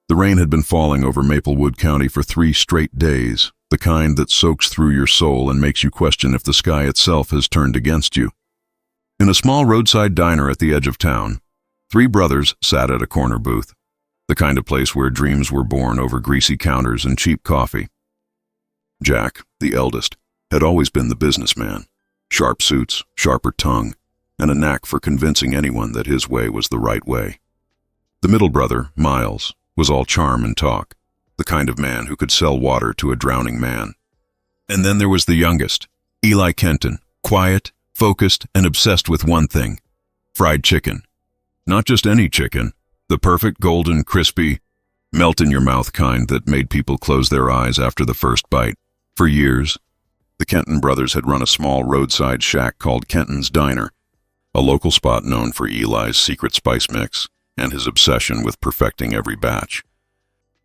The rain had been falling over Maplewood County for 3 straight days, the kind that soaks through your soul and makes you question if the sky itself has turned against you. In a small roadside diner at the edge of town, 3 brothers sat at a corner booth, the kind of place where dreams were born over greasy counters and cheap coffee. Jack, the eldest, had always been the businessman. Sharp suits, sharper tongue, and a knack for convincing anyone that his way was the right way. The middle brother, Miles, was all charm and talk, the kind of man who could sell water to a drowning man. And then there was the youngest, Eli Kenton, quiet, focused, and obsessed with one thing: fried chicken. Not just any chicken, the perfect golden, crispy, melt-in-your-mouth kind that made people close their eyes after the first bite. For years, the Kenton brothers had run a small roadside shack called Kenton's Diner, a local spot known for Eli's secret spice mix and his obsession with perfecting every batch.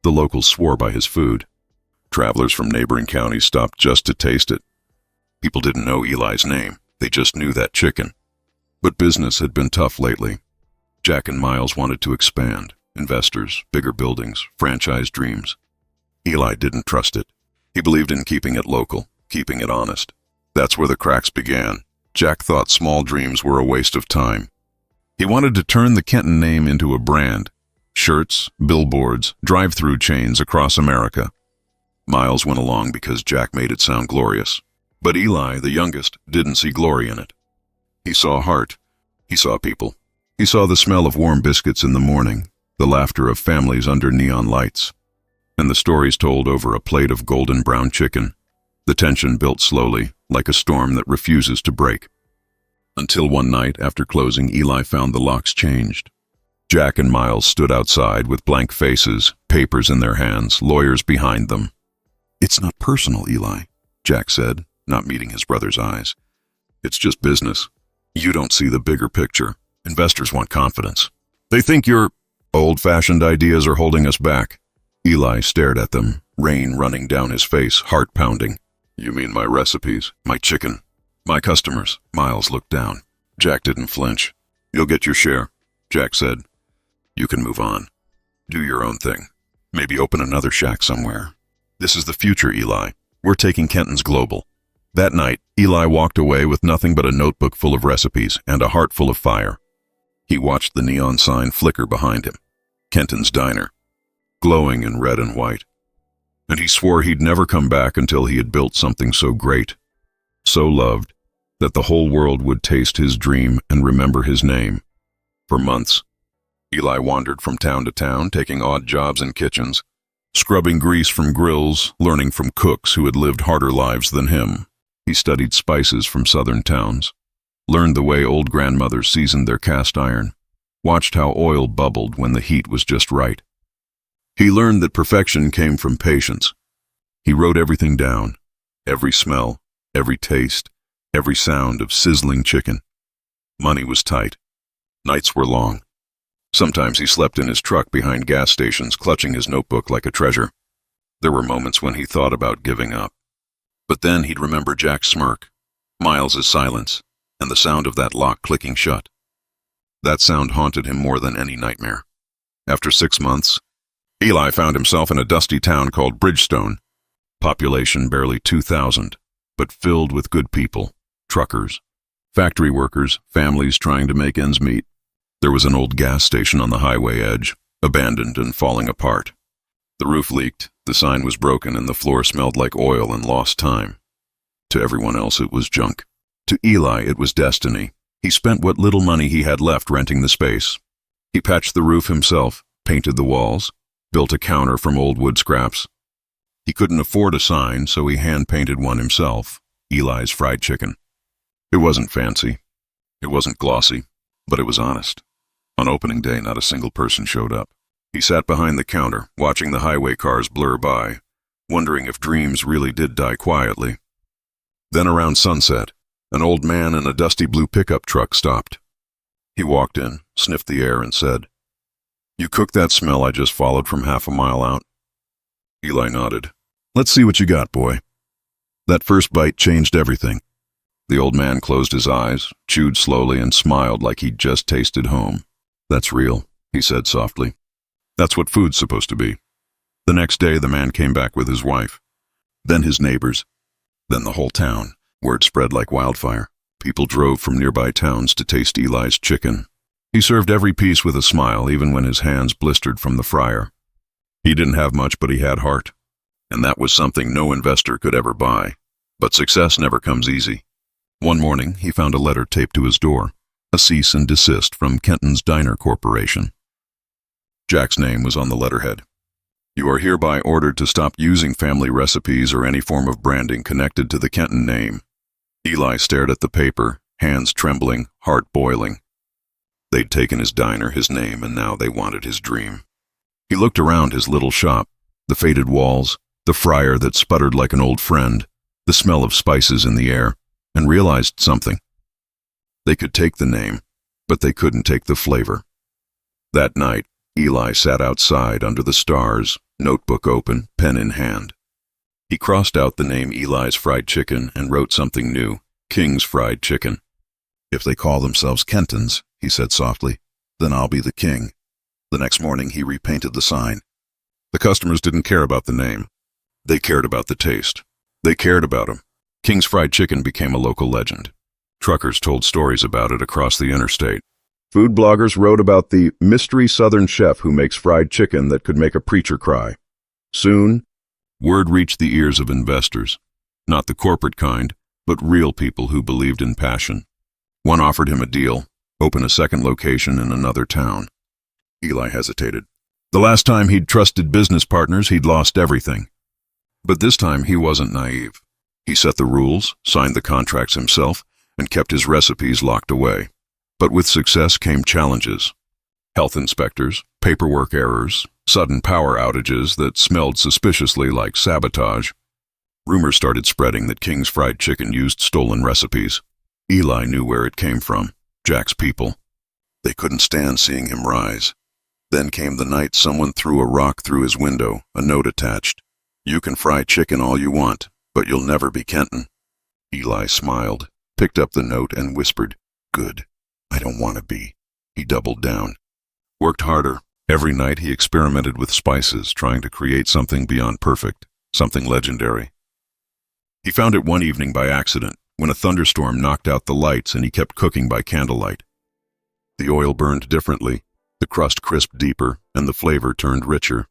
The locals swore by his food. Travelers from neighboring counties stopped just to taste it. People didn't know Eli's name, they just knew that chicken. But business had been tough lately. Jack and Miles wanted to expand. Investors, bigger buildings, franchise dreams. Eli didn't trust it. He believed in keeping it local, keeping it honest. That's where the cracks began. Jack thought small dreams were a waste of time. He wanted to turn the Kenton name into a brand. Shirts, billboards, drive-through chains across America. Miles went along because Jack made it sound glorious. But Eli, the youngest, didn't see glory in it. He saw heart. He saw people. He saw the smell of warm biscuits in the morning, the laughter of families under neon lights, and the stories told over a plate of golden brown chicken. The tension built slowly, like a storm that refuses to break. Until one night, after closing, Eli found the locks changed. Jack and Miles stood outside with blank faces, papers in their hands, lawyers behind them. "It's not personal, Eli," Jack said, not meeting his brother's eyes. "It's just business. You don't see the bigger picture. Investors want confidence. They think your old-fashioned ideas are holding us back." Eli stared at them, rain running down his face, heart pounding. "You mean my recipes, my chicken, my customers?" Miles looked down. Jack didn't flinch. "You'll get your share," Jack said. "You can move on. Do your own thing. Maybe open another shack somewhere. This is the future, Eli. We're taking Kenton's global." That night, Eli walked away with nothing but a notebook full of recipes and a heart full of fire. He watched the neon sign flicker behind him. Kenton's Diner, glowing in red and white. And he swore he'd never come back until he had built something so great, so loved, that the whole world would taste his dream and remember his name. For months, Eli wandered from town to town, taking odd jobs in kitchens, scrubbing grease from grills, learning from cooks who had lived harder lives than him. He studied spices from southern towns, learned the way old grandmothers seasoned their cast iron, watched how oil bubbled when the heat was just right. He learned that perfection came from patience. He wrote everything down, every smell, every taste, every sound of sizzling chicken. Money was tight. Nights were long. Sometimes he slept in his truck behind gas stations, clutching his notebook like a treasure. There were moments when he thought about giving up. But then he'd remember Jack's smirk, Miles's silence, and the sound of that lock clicking shut. That sound haunted him more than any nightmare. After 6 months, Eli found himself in a dusty town called Bridgestone. Population barely 2,000, but filled with good people, truckers, factory workers, families trying to make ends meet. There was an old gas station on the highway edge, abandoned and falling apart. The roof leaked, the sign was broken, and the floor smelled like oil and lost time. To everyone else, it was junk. To Eli, it was destiny. He spent what little money he had left renting the space. He patched the roof himself, painted the walls, built a counter from old wood scraps. He couldn't afford a sign, so he hand-painted one himself, Eli's Fried Chicken. It wasn't fancy. It wasn't glossy, but it was honest. On opening day, not a single person showed up. He sat behind the counter, watching the highway cars blur by, wondering if dreams really did die quietly. Then around sunset, an old man in a dusty blue pickup truck stopped. He walked in, sniffed the air, and said, "You cooked that smell I just followed from half a mile out?" Eli nodded. "Let's see what you got, boy." That first bite changed everything. The old man closed his eyes, chewed slowly, and smiled like he'd just tasted home. "That's real," he said softly. That's what food's supposed to be. The next day, the man came back with his wife. Then his neighbors. Then the whole town. Word spread like wildfire. People drove from nearby towns to taste Eli's chicken. He served every piece with a smile, even when his hands blistered from the fryer. He didn't have much, but he had heart. And that was something no investor could ever buy. But success never comes easy. One morning, he found a letter taped to his door. A cease and desist from Kenton's Diner Corporation. Jack's name was on the letterhead. You are hereby ordered to stop using family recipes or any form of branding connected to the Kenton name. Eli stared at the paper, hands trembling, heart boiling. They'd taken his diner, his name, and now they wanted his dream. He looked around his little shop, the faded walls, the fryer that sputtered like an old friend, the smell of spices in the air, and realized something. They could take the name, but they couldn't take the flavor. That night, Eli sat outside under the stars, notebook open, pen in hand. He crossed out the name Eli's Fried Chicken and wrote something new, King's Fried Chicken. If they call themselves Kentons, he said softly, then I'll be the king. The next morning he repainted the sign. The customers didn't care about the name. They cared about the taste. They cared about him. King's Fried Chicken became a local legend. Truckers told stories about it across the interstate. Food bloggers wrote about the mystery Southern chef who makes fried chicken that could make a preacher cry. Soon, word reached the ears of investors. Not the corporate kind, but real people who believed in passion. One offered him a deal, open a second location in another town. Eli hesitated. The last time he'd trusted business partners, he'd lost everything. But this time he wasn't naive. He set the rules, signed the contracts himself, and kept his recipes locked away. But with success came challenges. Health inspectors, paperwork errors, sudden power outages that smelled suspiciously like sabotage. Rumors started spreading that King's Fried Chicken used stolen recipes. Eli knew where it came from, Jack's people. They couldn't stand seeing him rise. Then came the night someone threw a rock through his window, a note attached. You can fry chicken all you want, but you'll never be Kenton. Eli smiled, picked up the note and whispered, Good. I don't want to be. He doubled down. Worked harder. Every night he experimented with spices, trying to create something beyond perfect, something legendary. He found it one evening by accident, when a thunderstorm knocked out the lights and he kept cooking by candlelight. The oil burned differently, the crust crisped deeper, and the flavor turned richer.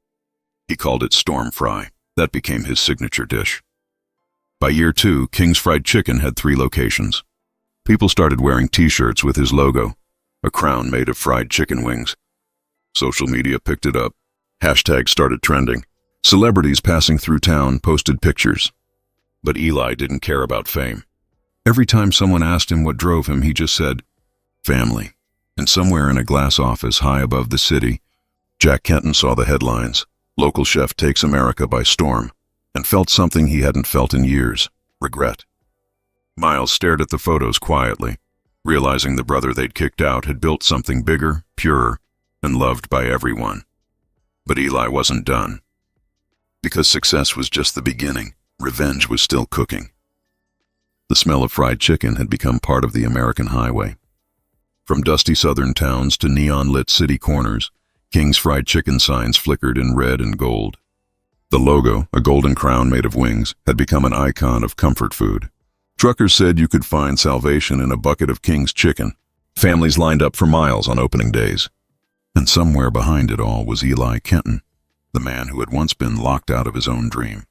He called it storm fry. That became his signature dish. By year 2, King's Fried Chicken had 3 locations. People started wearing t-shirts with his logo, a crown made of fried chicken wings. Social media picked it up. Hashtags started trending. Celebrities passing through town posted pictures. But Eli didn't care about fame. Every time someone asked him what drove him, he just said, family. And somewhere in a glass office high above the city, Jack Kenton saw the headlines, Local Chef Takes America by Storm, and felt something he hadn't felt in years, regret. Miles stared at the photos quietly, realizing the brother they'd kicked out had built something bigger, purer, and loved by everyone. But Eli wasn't done. Because success was just the beginning, revenge was still cooking. The smell of fried chicken had become part of the American highway. From dusty southern towns to neon-lit city corners, King's Fried Chicken signs flickered in red and gold. The logo, a golden crown made of wings, had become an icon of comfort food. Truckers said you could find salvation in a bucket of King's chicken. Families lined up for miles on opening days. And somewhere behind it all was Eli Kenton, the man who had once been locked out of his own dream.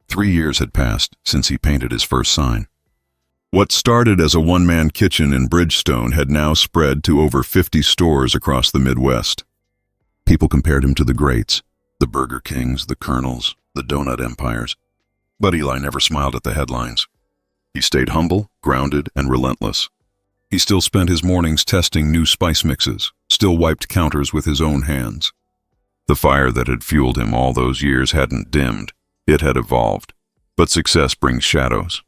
3 years had passed since he painted his first sign. What started as a one-man kitchen in Bridgestone had now spread to over 50 stores across the Midwest. People compared him to the greats, the Burger Kings, the Colonels, the donut empires. But Eli never smiled at the headlines. He stayed humble, grounded, and relentless. He still spent his mornings testing new spice mixes, still wiped counters with his own hands. The fire that had fueled him all those years hadn't dimmed. It had evolved. But success brings shadows.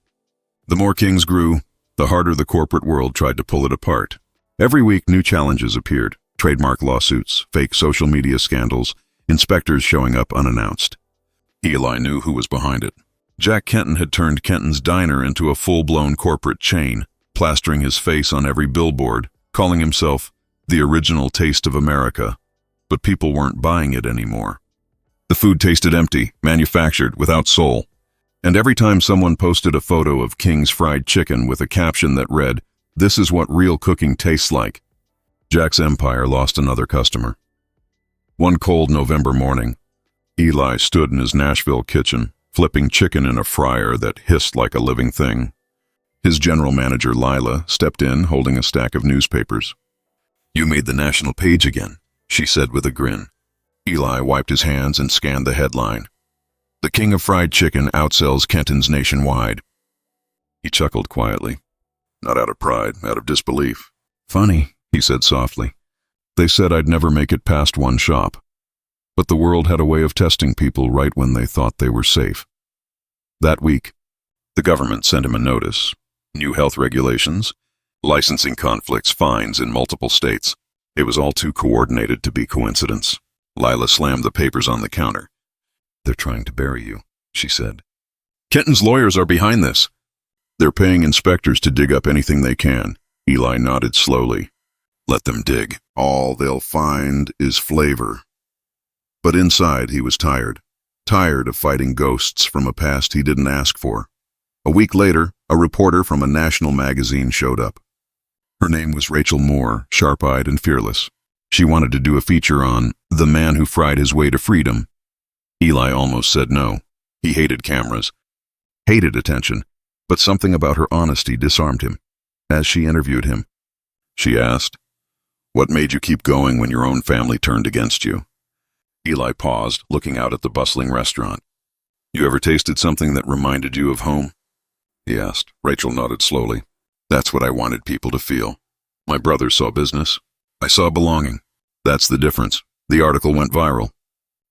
The more Kings grew, the harder the corporate world tried to pull it apart. Every week, new challenges appeared. Trademark lawsuits, fake social media scandals, inspectors showing up unannounced. Eli knew who was behind it. Jack Kenton had turned Kenton's Diner into a full-blown corporate chain, plastering his face on every billboard, calling himself the original taste of America. but people weren't buying it anymore. The food tasted empty, manufactured, without soul. And every time someone posted a photo of King's fried chicken with a caption that read, "This is what real cooking tastes like," Jack's empire lost another customer. One cold November morning, Eli stood in his Nashville kitchen, flipping chicken in a fryer that hissed like a living thing. His general manager, Lila, stepped in, holding a stack of newspapers. "You made the national page again," she said with a grin. Eli wiped his hands and scanned the headline. "The King of Fried Chicken outsells Kenton's nationwide." He chuckled quietly. Not out of pride, out of disbelief. "Funny," he said softly. "They said I'd never make it past one shop. But the world had a way of testing people right when they thought they were safe." That week, the government sent him a notice. New health regulations, licensing conflicts, fines in multiple states. It was all too coordinated to be coincidence. Lila slammed the papers on the counter. "They're trying to bury you," she said. "Kenton's lawyers are behind this." "They're paying inspectors to dig up anything they can." Eli nodded slowly. "Let them dig. All they'll find is flavor." But inside he was tired. Tired of fighting ghosts from a past he didn't ask for. A week later, a reporter from a national magazine showed up. Her name was Rachel Moore, sharp-eyed and fearless. She wanted to do a feature on the man who fried his way to freedom. Eli almost said no. He hated cameras, hated attention, but something about her honesty disarmed him. As she interviewed him, she asked, "What made you keep going when your own family turned against you?" Eli paused, looking out at the bustling restaurant. "You ever tasted something that reminded you of home?" he asked. Rachel nodded slowly. "That's what I wanted people to feel. My brother saw business. I saw belonging. That's the difference." The article went viral.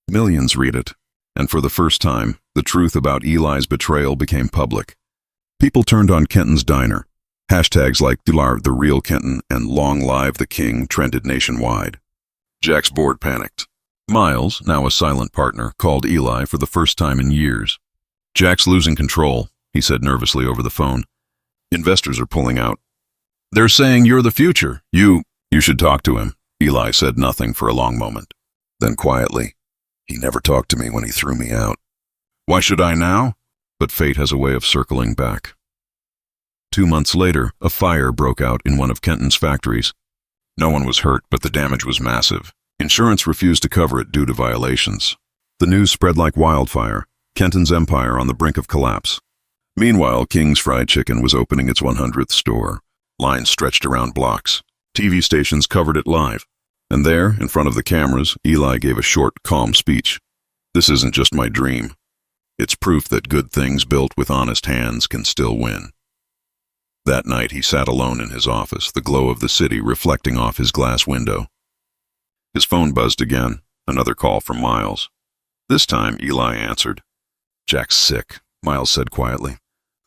Millions read it, and for the first time, the truth about Eli's betrayal became public. People turned on Kenton's Diner. Hashtags like "The Real Kenton" and "Long Live the King" trended nationwide. Jack's board panicked. Miles, now a silent partner, called Eli for the first time in years. "Jack's losing control," he said nervously over the phone. "Investors are pulling out. They're saying you're the future. You should talk to him." Eli said nothing for a long moment. Then quietly, "He never talked to me when he threw me out. Why should I now?" But fate has a way of circling back. 2 months later, a fire broke out in one of Kenton's factories. No one was hurt, but the damage was massive. Insurance refused to cover it due to violations. The news spread like wildfire, Kenton's empire on the brink of collapse. Meanwhile, King's Fried Chicken was opening its 100th store. Lines stretched around blocks. TV stations covered it live. And there, in front of the cameras, Eli gave a short, calm speech. "This isn't just my dream. It's proof that good things built with honest hands can still win." That night he sat alone in his office, the glow of the city reflecting off his glass window. His phone buzzed again, another call from Miles. This time Eli answered. "Jack's sick," Miles said quietly.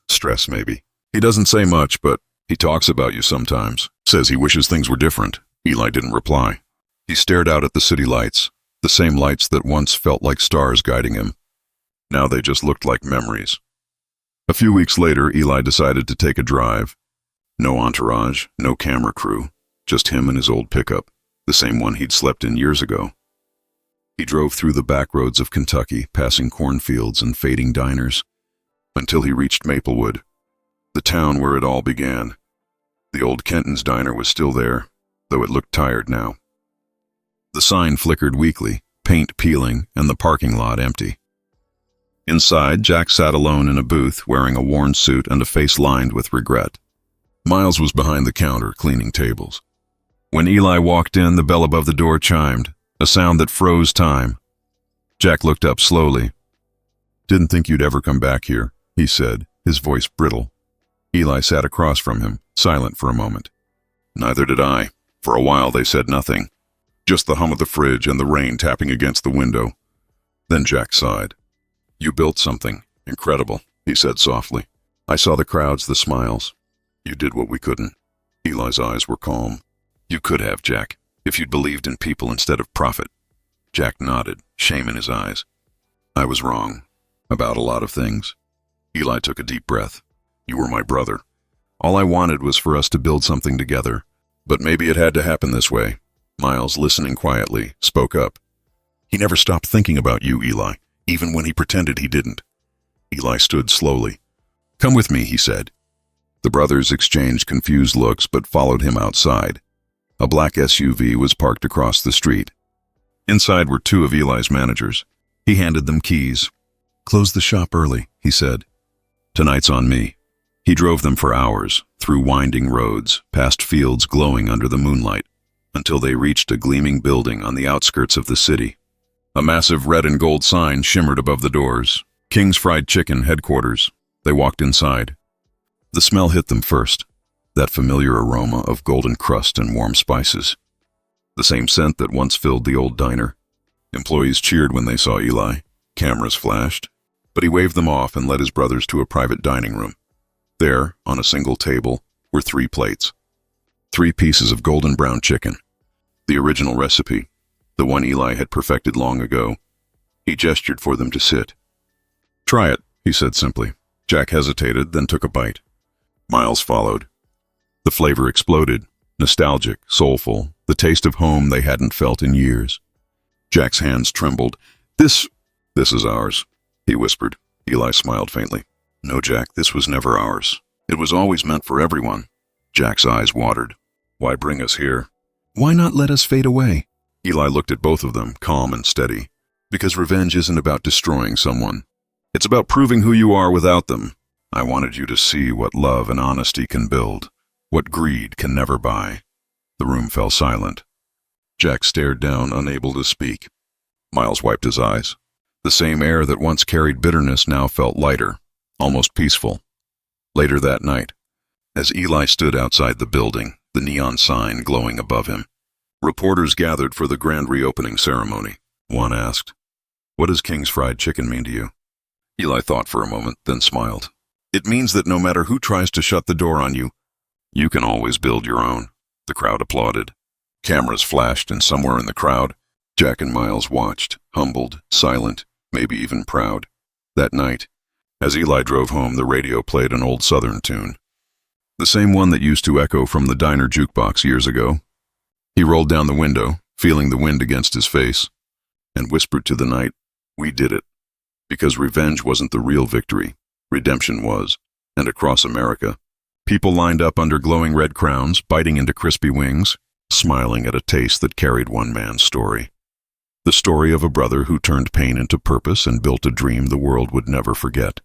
"Stress, maybe. He doesn't say much, but he talks about you sometimes. Says he wishes things were different." Eli didn't reply. He stared out at the city lights, the same lights that once felt like stars guiding him. Now they just looked like memories. A few weeks later, Eli decided to take a drive. No entourage, no camera crew, just him and his old pickup, the same one he'd slept in years ago. He drove through the back roads of Kentucky, passing cornfields and fading diners, until he reached Maplewood, the town where it all began. The old Kenton's Diner was still there, though it looked tired now. The sign flickered weakly, paint peeling, and the parking lot empty. Inside, Jack sat alone in a booth, wearing a worn suit and a face lined with regret. Miles was behind the counter, cleaning tables. When Eli walked in, the bell above the door chimed, a sound that froze time. Jack looked up slowly. "Didn't think you'd ever come back here," he said, his voice brittle. Eli sat across from him, silent for a moment. "Neither did I." For a while they said nothing, just the hum of the fridge and the rain tapping against the window. Then Jack sighed. "You built something incredible," he said softly. "I saw the crowds, the smiles. You did what we couldn't." Eli's eyes were calm. "You could have, Jack, if you'd believed in people instead of profit." Jack nodded, shame in his eyes. "I was wrong about a lot of things." Eli took a deep breath. "You were my brother. All I wanted was for us to build something together, but maybe it had to happen this way." Miles, listening quietly, spoke up. He never stopped thinking about you, Eli, even when he pretended he didn't. Eli stood slowly. Come with me, he said. The brothers exchanged confused looks but followed him outside. A black SUV was parked across the street. Inside were two of Eli's managers. He handed them keys. Close the shop early, he said. Tonight's on me. He drove them for hours, through winding roads, past fields glowing under the moonlight, until they reached a gleaming building on the outskirts of the city. A massive red and gold sign shimmered above the doors. King's Fried Chicken headquarters. They walked inside. The smell hit them first, that familiar aroma of golden crust and warm spices. The same scent that once filled the old diner. Employees cheered when they saw Eli. Cameras flashed, but he waved them off and led his brothers to a private dining room. There, on a single table, were 3 plates. 3 pieces of golden brown chicken. The original recipe, the one Eli had perfected long ago. He gestured for them to sit. Try it, he said simply. Jack hesitated, then took a bite. Miles followed. The flavor exploded, nostalgic, soulful, the taste of home they hadn't felt in years. Jack's hands trembled. This is ours, he whispered. Eli smiled faintly. No, Jack, this was never ours. It was always meant for everyone. Jack's eyes watered. Why bring us here? Why not let us fade away? Eli looked at both of them, calm and steady. Because revenge isn't about destroying someone. It's about proving who you are without them. I wanted you to see what love and honesty can build, what greed can never buy. The room fell silent. Jack stared down, unable to speak. Miles wiped his eyes. The same air that once carried bitterness now felt lighter, almost peaceful. Later that night, as Eli stood outside the building, the neon sign glowing above him, reporters gathered for the grand reopening ceremony. One asked, "What does King's Fried Chicken mean to you?" Eli thought for a moment, then smiled. It means that no matter who tries to shut the door on you, you can always build your own. The crowd applauded. Cameras flashed, and somewhere in the crowd, Jack and Miles watched, humbled, silent, maybe even proud. That night, as Eli drove home, the radio played an old Southern tune. The same one that used to echo from the diner jukebox years ago. He rolled down the window, feeling the wind against his face, and whispered to the night, "We did it." Because revenge wasn't the real victory. Redemption was. And across America, people lined up under glowing red crowns, biting into crispy wings, smiling at a taste that carried one man's story. The story of a brother who turned pain into purpose and built a dream the world would never forget.